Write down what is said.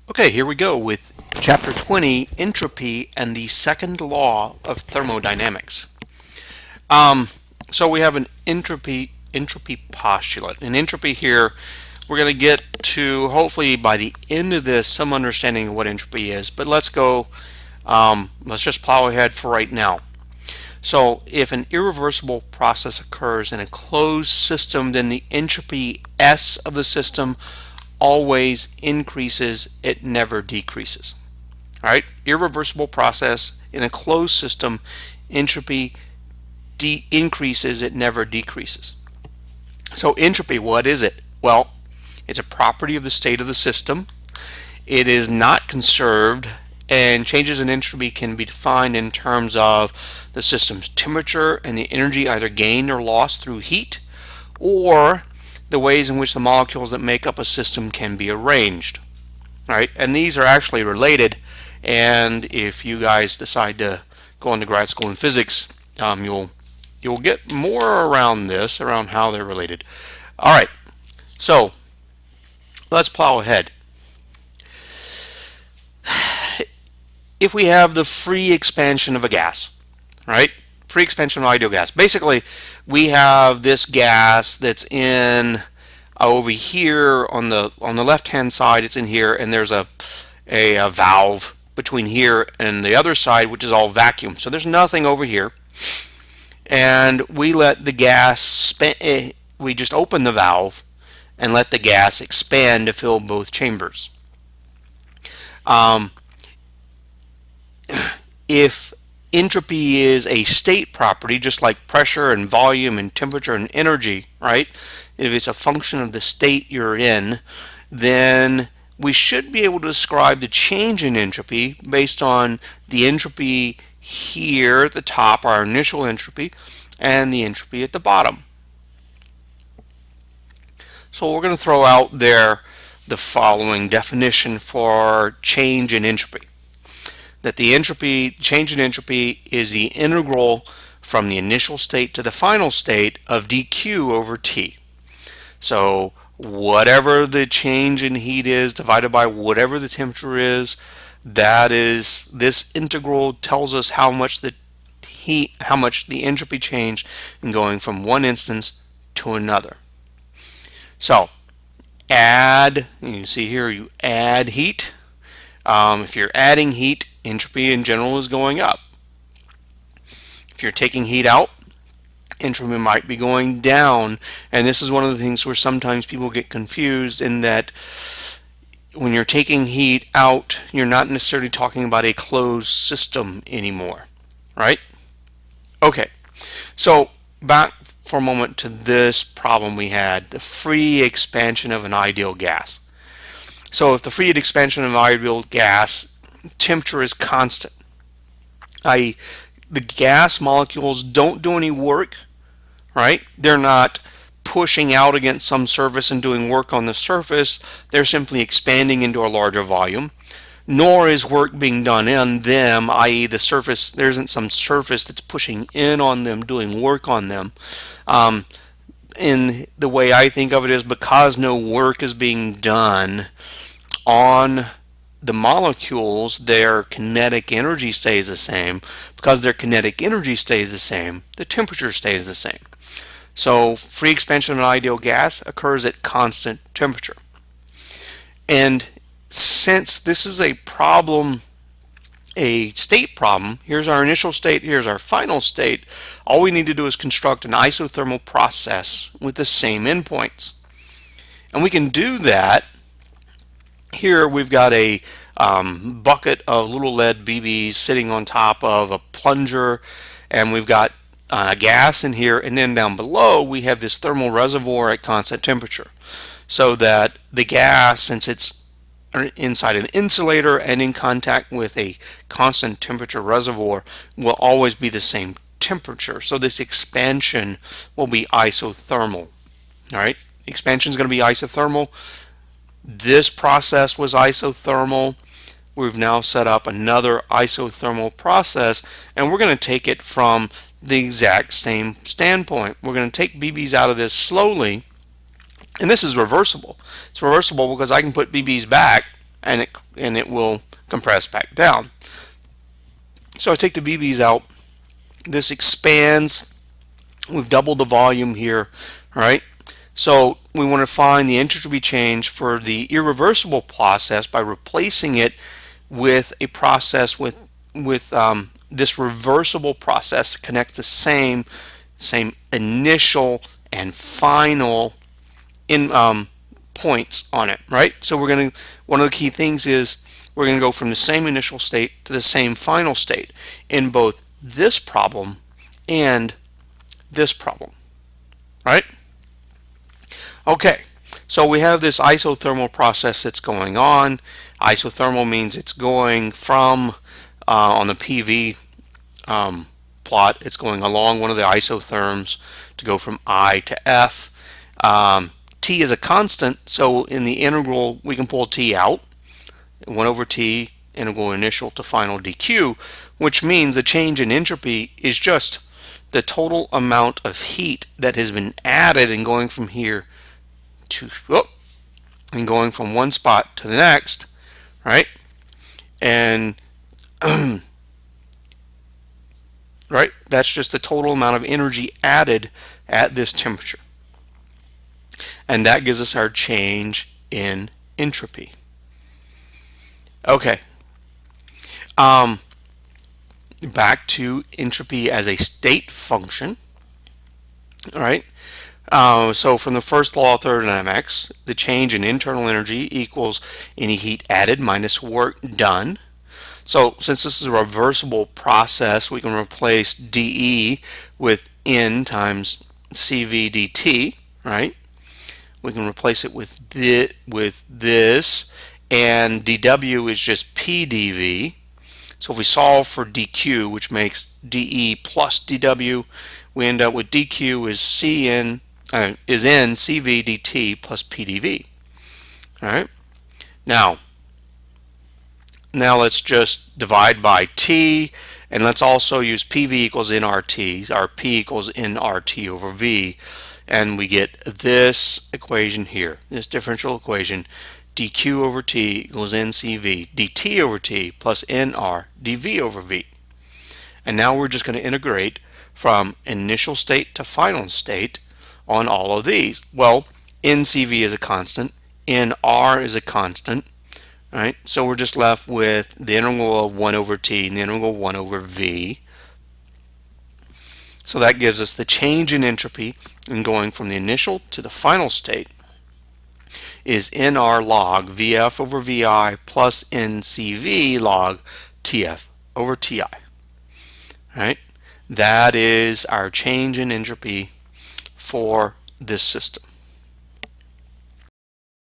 Okay, here we go with Chapter 20, Entropy and the Second Law of Thermodynamics. Um, so we have an entropy postulate. In entropy here, we're going to get to, hopefully by the end of this, some understanding of what entropy is. But let's go, let's just plow ahead for right now. So if an irreversible process occurs in a closed system, then the entropy S of the system always increases, it never decreases. All right, irreversible process in a closed system, entropy increases, it never decreases. So entropy, what is it? Well, it's a property of the state of the system. It is not conserved, and changes in entropy can be defined in terms of the system's temperature and the energy either gained or lost through heat, or the ways in which the molecules that make up a system can be arranged. Right? And these are actually related, and if you guys decide to go into grad school in physics, you'll get more around this, around how they're related. All right, so let's plow ahead. If we have the free expansion of a gas, right? Free expansion of ideal gas. Basically, we have this gas that's in over here on the left-hand side. It's in here, and there's a valve between here and the other side, which is all vacuum. So there's nothing over here, and we let the gas we just open the valve and let the gas expand to fill both chambers. If entropy is a state property, just like pressure and volume and temperature and energy, right? If it's a function of the state you're in, then we should be able to describe the change in entropy based on the entropy here at the top, our initial entropy, and the entropy at the bottom. So we're going to throw out there the following definition for change in entropy. That the change in entropy is the integral from the initial state to the final state of dq over t. So whatever the change in heat is divided by whatever the temperature is, that is, this integral tells us how much the entropy changed in going from one instance to another. So add, you see here, you add heat. If you're adding heat, entropy in general is going up. If you're taking heat out, entropy might be going down. And this is one of the things where sometimes people get confused, in that when you're taking heat out, you're not necessarily talking about a closed system anymore, right? Okay, so back for a moment to this problem we had, the free expansion of an ideal gas. So if the free expansion of an ideal gas, temperature is constant, i.e. the gas molecules don't do any work, right? They're not pushing out against some surface and doing work on the surface. They're simply expanding into a larger volume. Nor is work being done in them, i.e. the surface, there isn't some surface that's pushing in on them, doing work on them. In the way I think of it is, because no work is being done on the molecules, their kinetic energy stays the same. Because their kinetic energy stays the same, the temperature stays the same. So free expansion of an ideal gas occurs at constant temperature. And since this is a problem, a state problem, here's our initial state, here's our final state, all we need to do is construct an isothermal process with the same endpoints. And we can do that. Here we've got a bucket of little lead BBs sitting on top of a plunger, and we've got gas in here, and then down below we have this thermal reservoir at constant temperature. So that the gas, since it's inside an insulator and in contact with a constant temperature reservoir, will always be the same temperature. So this expansion will be isothermal. All right, expansion is going to be isothermal. This process was isothermal. We've now set up another isothermal process, and we're going to take it from the exact same standpoint. We're going to take BBs out of this slowly, and this is reversible. It's reversible because I can put BBs back and it will compress back down. So I take the VBs out. This expands. We've doubled the volume here, right? So we want to find the entropy change for the irreversible process by replacing it with a process with this reversible process that connects the same initial and final points on it, right? So one of the key things is we're going to go from the same initial state to the same final state in both this problem and this problem, right? Okay, so we have this isothermal process that's going on. Isothermal means it's going from, on the PV plot, it's going along one of the isotherms to go from I to F. T is a constant, so in the integral we can pull T out. 1 over T, integral initial to final dq, which means the change in entropy is just the total amount of heat that has been added and going from here to, and going from one spot to the next, right? And right, that's just the total amount of energy added at this temperature. And that gives us our change in entropy. Okay. Back to entropy as a state function. All right. So from the first law of thermodynamics, the change in internal energy equals any heat added minus work done. So since this is a reversible process, we can replace dE with N times CV dt, right? We can replace it with this, and dW is just PdV. So if we solve for dQ, which makes dE plus dW, we end up with dQ is N CV dt plus PdV. All right. Now let's just divide by T, and let's also use PV equals nRT, or P equals nRT over V, and we get this equation here, this differential equation, dQ over T equals NCV dt over T plus nR dV over V. And now we're just going to integrate from initial state to final state on all of these. Well, NCV is a constant, nR is a constant, right? So we're just left with the integral of 1 over T and the integral of 1 over V. So that gives us the change in entropy in going from the initial to the final state is nR log VF over VI plus NCV log TF over TI. Right? That is our change in entropy for this system.